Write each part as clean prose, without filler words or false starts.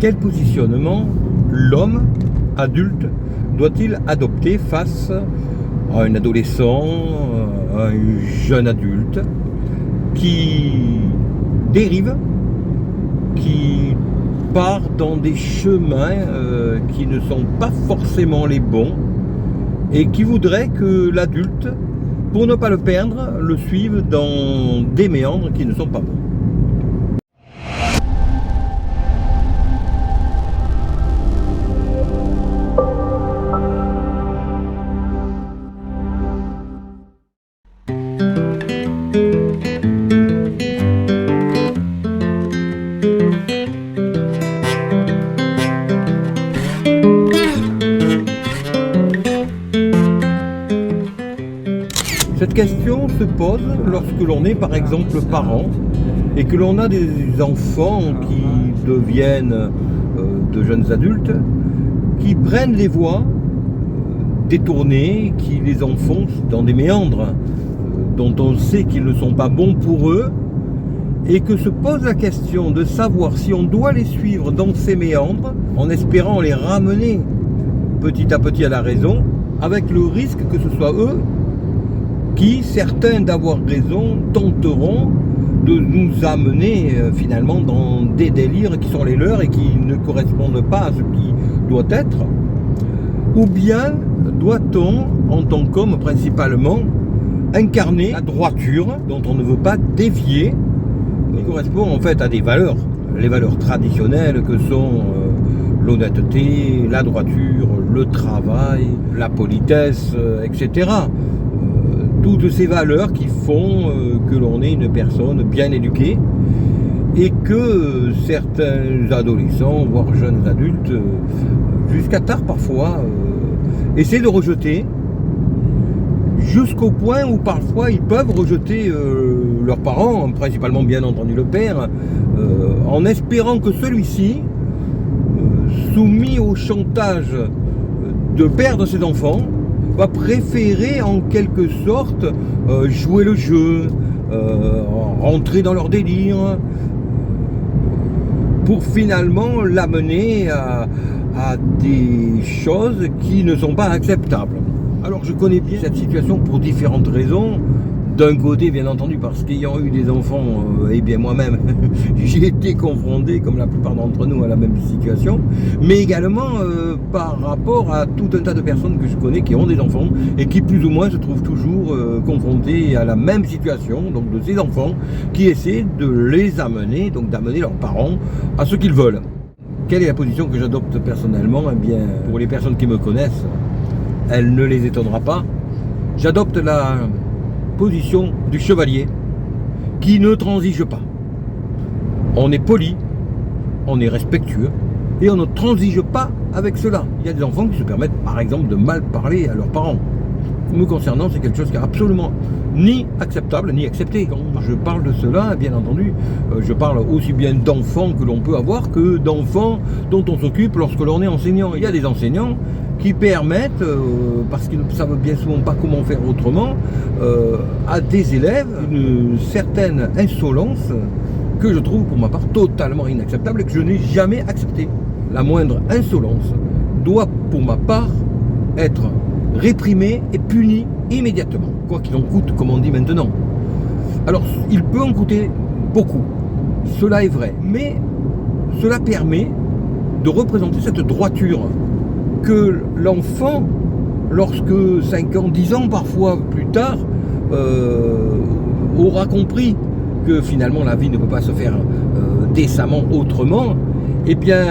Quel positionnement l'homme adulte doit-il adopter face à un adolescent, à un jeune adulte qui dérive, qui part dans des chemins qui ne sont pas forcément les bons et qui voudrait que l'adulte, pour ne pas le perdre, le suive dans des méandres qui ne sont pas bons. Cette question se pose lorsque l'on est par exemple parent et que l'on a des enfants qui deviennent de jeunes adultes, qui prennent les voies détournées, qui les enfoncent dans des méandres dont on sait qu'ils ne sont pas bons pour eux, et que se pose la question de savoir si on doit les suivre dans ces méandres en espérant les ramener petit à petit à la raison, avec le risque que ce soit eux qui, certains d'avoir raison, tenteront de nous amener finalement dans des délires qui sont les leurs et qui ne correspondent pas à ce qui doit être. Ou bien doit-on, en tant qu'homme principalement, incarner la droiture dont on ne veut pas dévier, qui correspond en fait à des valeurs, les valeurs traditionnelles que sont l'honnêteté, la droiture, le travail, la politesse, etc. Toutes ces valeurs qui font que l'on est une personne bien éduquée et que certains adolescents, voire jeunes adultes, jusqu'à tard parfois, essaient de rejeter, jusqu'au point où parfois ils peuvent rejeter leurs parents, principalement bien entendu le père, en espérant que celui-ci, soumis au chantage de perdre ses enfants, va préférer en quelque sorte jouer le jeu, rentrer dans leur délire, pour finalement l'amener à des choses qui ne sont pas acceptables. Alors je connais bien cette situation pour différentes raisons. D'un côté, bien entendu, parce qu'ayant eu des enfants, et bien moi-même, j'ai été confronté, comme la plupart d'entre nous, à la même situation, mais également par rapport à tout un tas de personnes que je connais qui ont des enfants et qui plus ou moins se trouvent toujours confrontés à la même situation, donc de ces enfants qui essaient de les amener, donc d'amener leurs parents à ce qu'ils veulent. Quelle est la position que j'adopte personnellement? Eh bien, pour les personnes qui me connaissent, elle ne les étonnera pas. J'adopte la position du chevalier qui ne transige pas. On est poli, on est respectueux et on ne transige pas avec cela. Il y a des enfants qui se permettent par exemple de mal parler à leurs parents. Me concernant, c'est quelque chose qui est absolument ni acceptable ni accepté. Quand je parle de cela, bien entendu, je parle aussi bien d'enfants que l'on peut avoir que d'enfants dont on s'occupe lorsque l'on est enseignant. Il y a des enseignants qui permettent, parce qu'ils ne savent bien souvent pas comment faire autrement, à des élèves une certaine insolence que je trouve pour ma part totalement inacceptable et que je n'ai jamais accepté. La moindre insolence doit pour ma part être réprimée et punie immédiatement, quoi qu'il en coûte, comme on dit maintenant. Alors, il peut en coûter beaucoup, cela est vrai, mais cela permet de représenter cette droiture que l'enfant, lorsque 5 ans, 10 ans parfois plus tard, aura compris que finalement la vie ne peut pas se faire décemment autrement, et bien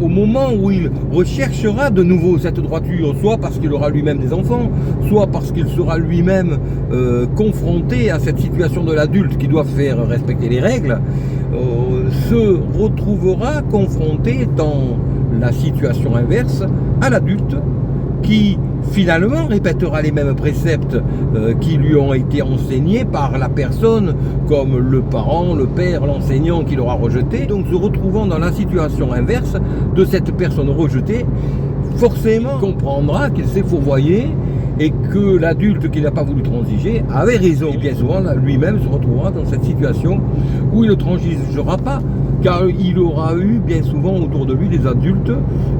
au moment où il recherchera de nouveau cette droiture, soit parce qu'il aura lui-même des enfants, soit parce qu'il sera lui-même confronté à cette situation de l'adulte qui doit faire respecter les règles, se retrouvera confronté dans la situation inverse à l'adulte qui finalement répétera les mêmes préceptes qui lui ont été enseignés par la personne, comme le parent, le père, l'enseignant qui l'aura rejeté. Donc se retrouvant dans la situation inverse de cette personne rejetée, forcément comprendra qu'il s'est fourvoyé et que l'adulte qui n'a pas voulu transiger avait raison. Et bien souvent, lui-même se retrouvera dans cette situation où il ne transigera pas, car il aura eu bien souvent autour de lui des adultes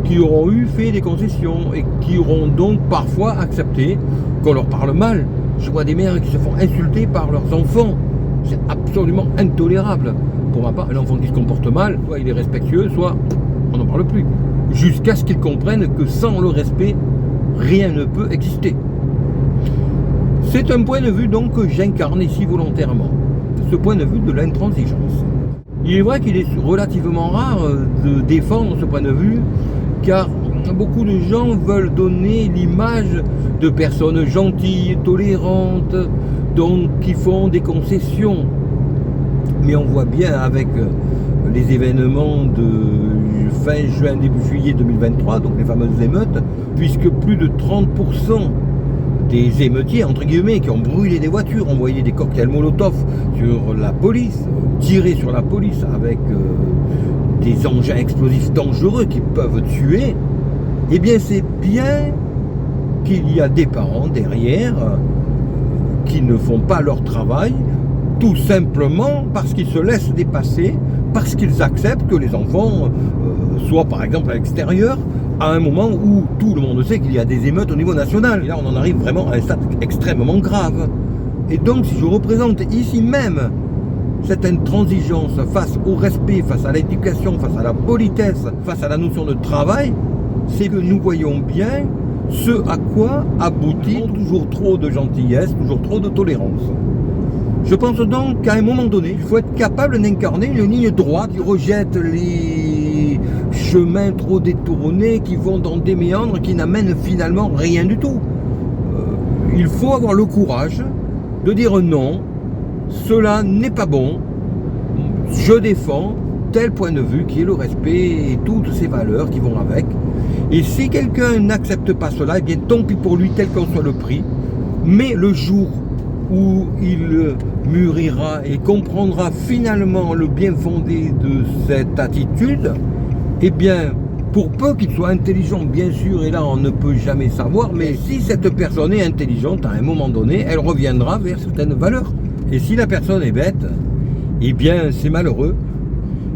qui auront fait des concessions et qui auront donc parfois accepté qu'on leur parle mal. Je vois des mères qui se font insulter par leurs enfants. C'est absolument intolérable. Pour ma part, un enfant qui se comporte mal, soit il est respectueux, soit on n'en parle plus. Jusqu'à ce qu'ils comprennent que sans le respect, rien ne peut exister. C'est un point de vue donc que j'incarne ici volontairement. Ce point de vue de l'intransigeance. Il est vrai qu'il est relativement rare de défendre ce point de vue, car beaucoup de gens veulent donner l'image de personnes gentilles, tolérantes, donc qui font des concessions. Mais on voit bien avec les événements de fin juin, début juillet 2023, donc les fameuses émeutes, puisque plus de 30% des émeutiers, entre guillemets, qui ont brûlé des voitures, envoyé des cocktails Molotov sur la police, tiré sur la police avec des engins explosifs dangereux qui peuvent tuer, eh bien c'est bien qu'il y a des parents derrière qui ne font pas leur travail, tout simplement parce qu'ils se laissent dépasser, parce qu'ils acceptent que les enfants soient par exemple à l'extérieur, à un moment où tout le monde sait qu'il y a des émeutes au niveau national. Et là, on en arrive vraiment à un stade extrêmement grave. Et donc, si je représente ici même cette intransigeance face au respect, face à l'éducation, face à la politesse, face à la notion de travail, c'est que nous voyons bien ce à quoi aboutit toujours trop de gentillesse, toujours trop de tolérance. Je pense donc qu'à un moment donné, il faut être capable d'incarner une ligne droite qui rejette les chemins trop détournés qui vont dans des méandres qui n'amènent finalement rien du tout. Il faut avoir le courage de dire non, cela n'est pas bon, je défends tel point de vue qui est le respect et toutes ces valeurs qui vont avec. Et si quelqu'un n'accepte pas cela, eh bien tant pis pour lui, tel qu'en soit le prix, mais le jour où il mûrira et comprendra finalement le bien fondé de cette attitude, eh bien, pour peu qu'il soit intelligent, bien sûr, et là on ne peut jamais savoir, mais si cette personne est intelligente, à un moment donné, elle reviendra vers certaines valeurs. Et si la personne est bête, eh bien c'est malheureux,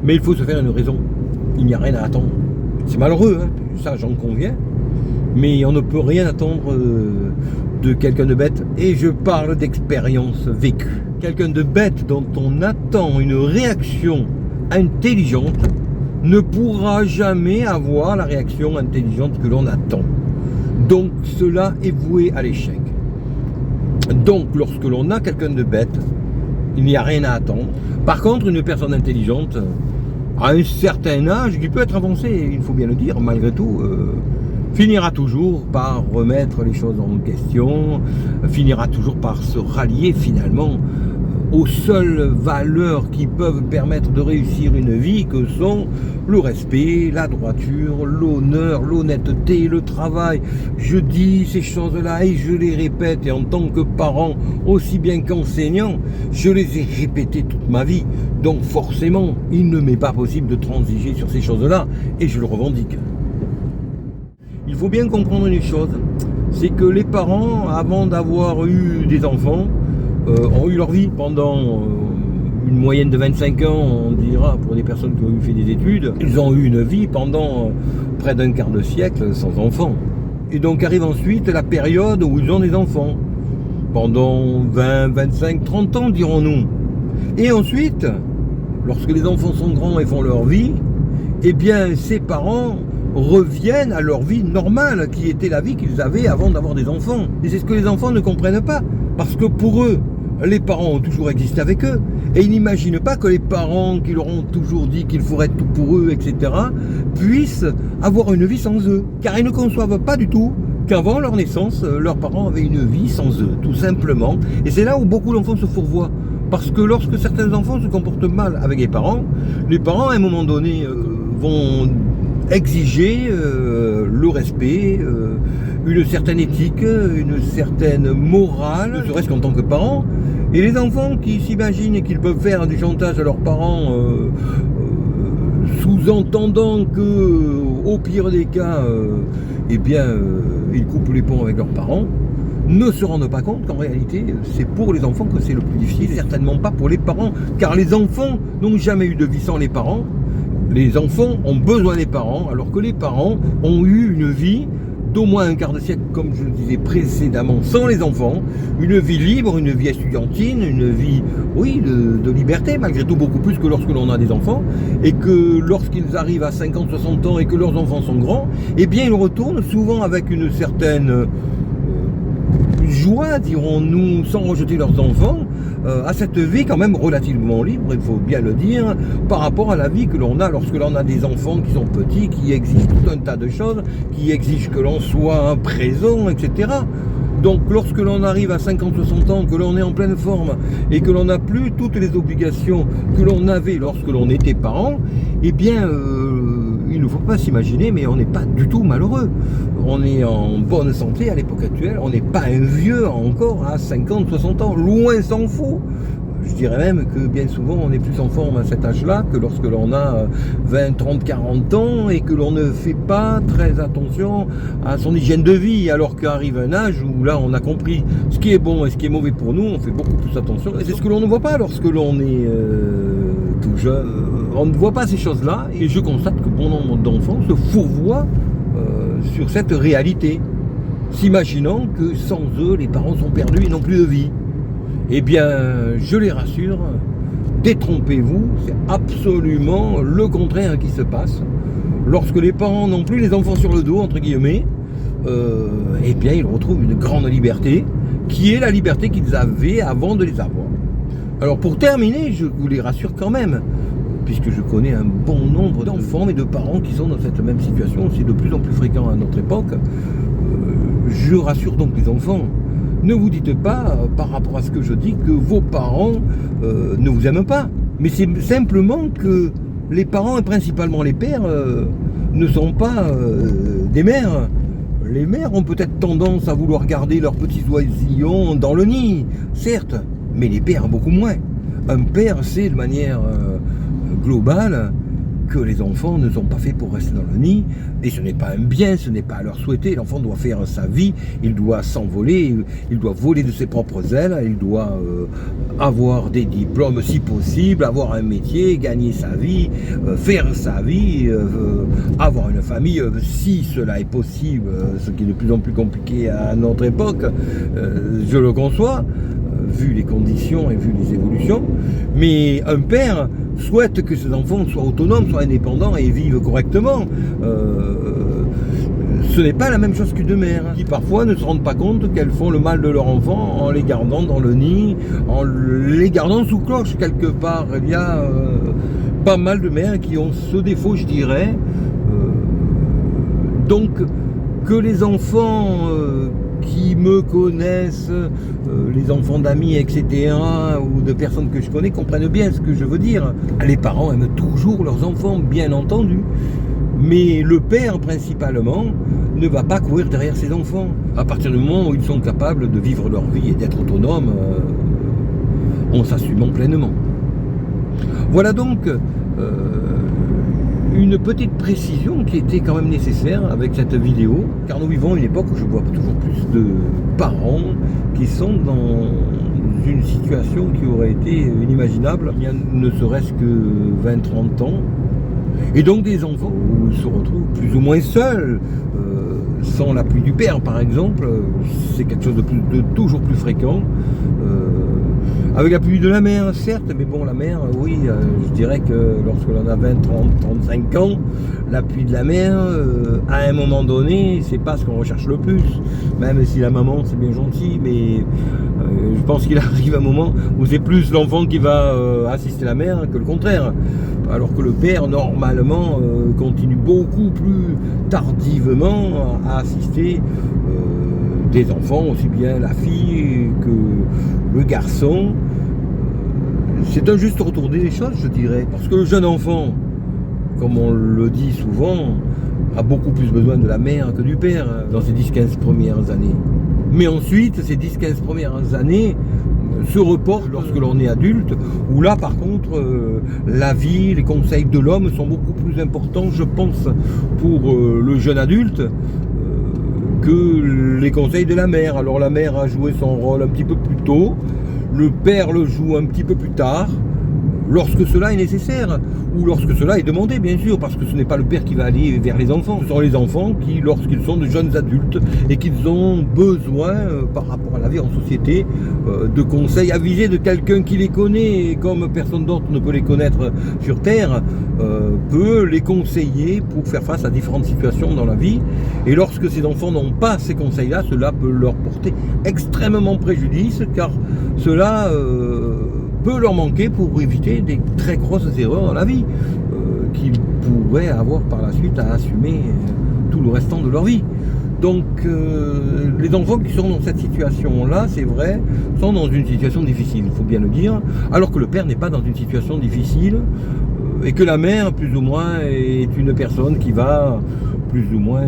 mais il faut se faire une raison. Il n'y a rien à attendre. C'est malheureux, hein, ça j'en conviens, mais on ne peut rien attendre de quelqu'un de bête, et je parle d'expérience vécue. Quelqu'un de bête dont on attend une réaction intelligente ne pourra jamais avoir la réaction intelligente que l'on attend. Donc cela est voué à l'échec. Donc lorsque l'on a quelqu'un de bête, il n'y a rien à attendre. Par contre, une personne intelligente, à un certain âge, qui peut être avancé, il faut bien le dire, malgré tout, finira toujours par remettre les choses en question, finira toujours par se rallier finalement aux seules valeurs qui peuvent permettre de réussir une vie, que sont le respect, la droiture, l'honneur, l'honnêteté, le travail. Je dis ces choses-là et je les répète, et en tant que parent, aussi bien qu'enseignant, je les ai répétées toute ma vie. Donc forcément, il ne m'est pas possible de transiger sur ces choses-là, et je le revendique. Il faut bien comprendre une chose, c'est que les parents, avant d'avoir eu des enfants, ont eu leur vie pendant une moyenne de 25 ans, on dira, pour des personnes qui ont fait des études. Ils ont eu une vie pendant près d'un quart de siècle sans enfants. Et donc arrive ensuite la période où ils ont des enfants, pendant 20, 25, 30 ans dirons-nous. Et ensuite, lorsque les enfants sont grands et font leur vie, eh bien ces parents reviennent à leur vie normale, qui était la vie qu'ils avaient avant d'avoir des enfants. Et c'est ce que les enfants ne comprennent pas, parce que pour eux, les parents ont toujours existé avec eux, et ils n'imaginent pas que les parents qui leur ont toujours dit qu'il faudrait tout pour eux, etc., puissent avoir une vie sans eux. Car ils ne conçoivent pas du tout qu'avant leur naissance, leurs parents avaient une vie sans eux, tout simplement. Et c'est là où beaucoup d'enfants se fourvoient. Parce que lorsque certains enfants se comportent mal avec les parents à un moment donné vont exiger le respect, une certaine éthique, une certaine morale, ne serait-ce qu'en tant que parents. Et les enfants qui s'imaginent qu'ils peuvent faire du chantage à leurs parents, sous-entendant que, au pire des cas, ils coupent les ponts avec leurs parents, ne se rendent pas compte qu'en réalité, c'est pour les enfants que c'est le plus difficile, certainement pas pour les parents, car les enfants n'ont jamais eu de vie sans les parents. Les enfants ont besoin des parents, alors que les parents ont eu une vie d'au moins un quart de siècle, comme je le disais précédemment, sans les enfants, une vie libre, une vie estudiantine, une vie, oui, de liberté, malgré tout beaucoup plus que lorsque l'on a des enfants, et que lorsqu'ils arrivent à 50, 60 ans et que leurs enfants sont grands, eh bien ils retournent souvent avec une certaine joie, dirons-nous, sans rejeter leurs enfants, à cette vie quand même relativement libre, il faut bien le dire, par rapport à la vie que l'on a lorsque l'on a des enfants qui sont petits, qui exigent tout un tas de choses, qui exigent que l'on soit présent, etc. Donc lorsque l'on arrive à 50-60 ans, que l'on est en pleine forme et que l'on n'a plus toutes les obligations que l'on avait lorsque l'on était parent, eh bien il ne faut pas s'imaginer, mais on n'est pas du tout malheureux. On est en bonne santé à l'époque actuelle, on n'est pas un vieux encore à 50-60 ans, loin s'en faut. Je dirais même que bien souvent on est plus en forme à cet âge-là que lorsque l'on a 20, 30, 40 ans et que l'on ne fait pas très attention à son hygiène de vie, alors qu'arrive un âge où là on a compris ce qui est bon et ce qui est mauvais pour nous, on fait beaucoup plus attention. Et c'est ce que l'on ne voit pas lorsque l'on est tout jeune. On ne voit pas ces choses-là et je constate que bon nombre d'enfants se fourvoient sur cette réalité, s'imaginant que sans eux les parents sont perdus et n'ont plus de vie. Eh bien, je les rassure, détrompez-vous, c'est absolument le contraire qui se passe. Lorsque les parents n'ont plus les enfants sur le dos, entre guillemets, eh bien, ils retrouvent une grande liberté, qui est la liberté qu'ils avaient avant de les avoir. Alors, pour terminer, je vous les rassure quand même, puisque je connais un bon nombre d'enfants et de parents qui sont dans cette même situation, c'est de plus en plus fréquent à notre époque. Je rassure donc les enfants. Ne vous dites pas, par rapport à ce que je dis, que vos parents ne vous aiment pas. Mais c'est simplement que les parents, et principalement les pères, ne sont pas des mères. Les mères ont peut-être tendance à vouloir garder leurs petits oisillons dans le nid, certes, mais les pères beaucoup moins. Un père sait de manière globale que les enfants ne sont pas faits pour rester dans le nid, et ce n'est pas un bien, ce n'est pas à leur souhaiter. L'enfant doit faire sa vie, il doit s'envoler, il doit voler de ses propres ailes, il doit avoir des diplômes si possible, avoir un métier, gagner sa vie, faire sa vie, avoir une famille si cela est possible, ce qui est de plus en plus compliqué à notre époque, je le conçois, vu les conditions et vu les évolutions, mais un père souhaite que ses enfants soient autonomes, soient indépendants et vivent correctement. Ce n'est pas la même chose qu'une mère, qui parfois ne se rendent pas compte qu'elles font le mal de leurs enfants en les gardant dans le nid, en les gardant sous cloche quelque part. Il y a pas mal de mères qui ont ce défaut, je dirais. Donc, que les enfants qui me connaissent, les enfants d'amis, etc., ou de personnes que je connais, comprennent bien ce que je veux dire. Les parents aiment toujours leurs enfants, bien entendu, mais le père, principalement, ne va pas courir derrière ses enfants. À partir du moment où ils sont capables de vivre leur vie et d'être autonomes, en s'assumant pleinement. Voilà donc une petite précision qui était quand même nécessaire avec cette vidéo, car nous vivons une époque où je vois toujours plus de parents qui sont dans une situation qui aurait été inimaginable il y a ne serait-ce que 20-30 ans, et donc des enfants se retrouvent plus ou moins seuls, sans l'appui du père par exemple, c'est quelque chose de toujours plus fréquent. Avec l'appui de la mère, certes, mais bon, la mère, oui, je dirais que lorsque l'on a 20, 30, 35 ans, l'appui de la mère, à un moment donné, c'est pas ce qu'on recherche le plus. Même si la maman, c'est bien gentil, mais je pense qu'il arrive un moment où c'est plus l'enfant qui va assister la mère que le contraire. Alors que le père, normalement, continue beaucoup plus tardivement à assister des enfants, aussi bien la fille que le garçon. C'est un juste retourner les choses, je dirais. Parce que le jeune enfant, comme on le dit souvent, a beaucoup plus besoin de la mère que du père dans ses 10-15 premières années. Mais ensuite, ces 10-15 premières années se reportent lorsque l'on est adulte, où là par contre la vie, les conseils de l'homme sont beaucoup plus importants, je pense, pour le jeune adulte, que les conseils de la mère. Alors la mère a joué son rôle un petit peu plus tôt, le père le joue un petit peu plus tard, lorsque cela est nécessaire, ou lorsque cela est demandé, bien sûr, parce que ce n'est pas le père qui va aller vers les enfants, ce sont les enfants qui, lorsqu'ils sont de jeunes adultes et qu'ils ont besoin, par rapport à la vie en société, de conseils avisés de quelqu'un qui les connaît, et comme personne d'autre ne peut les connaître sur Terre, peut les conseiller pour faire face à différentes situations dans la vie. Et lorsque ces enfants n'ont pas ces conseils-là, cela peut leur porter extrêmement préjudice, car cela peut leur manquer pour éviter des très grosses erreurs dans la vie qu'ils pourraient avoir par la suite à assumer tout le restant de leur vie. Donc les enfants qui sont dans cette situation-là, c'est vrai, sont dans une situation difficile, il faut bien le dire, alors que le père n'est pas dans une situation difficile et que la mère, plus ou moins, est une personne qui va, plus ou moins,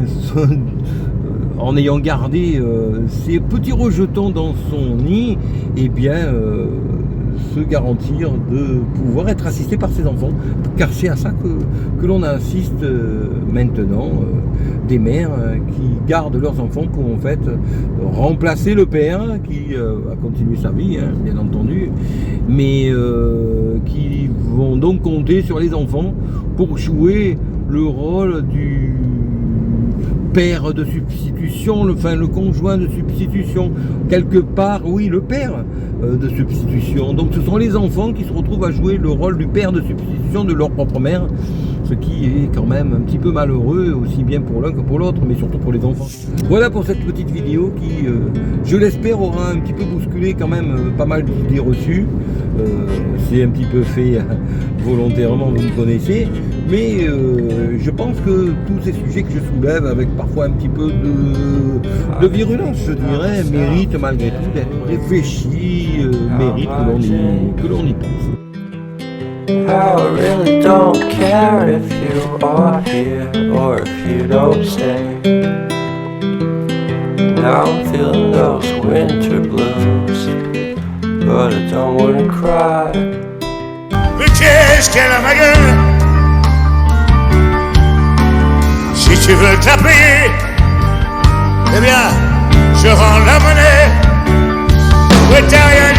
en ayant gardé ses petits rejetons dans son nid, eh bien se garantir de pouvoir être assisté par ses enfants, car c'est à ça que l'on assiste maintenant, des mères qui gardent leurs enfants pour en fait remplacer le père qui a continué sa vie, hein, bien entendu, mais qui vont donc compter sur les enfants pour jouer le rôle du père de substitution, le conjoint de substitution, quelque part, oui, le père de substitution. Donc ce sont les enfants qui se retrouvent à jouer le rôle du père de substitution de leur propre mère, ce qui est quand même un petit peu malheureux, aussi bien pour l'un que pour l'autre, mais surtout pour les enfants. Voilà pour cette petite vidéo qui, je l'espère, aura un petit peu bousculé quand même pas mal d'idées reçues. C'est un petit peu fait volontairement, vous me connaissez, mais je pense que tous ces sujets que je soulève avec parfois un petit peu de virulence, je dirais, méritent malgré tout d'être réfléchis, méritent que l'on y pense. I really don't care if you are here or if you don't stay. Now I'm feeling those winter blues, but I don't wanna cry. Le qu'est-ce qu'elle a ma gueule? Si tu veux te la payer, eh bien, je rends la monnaie. Ouais, t'as rien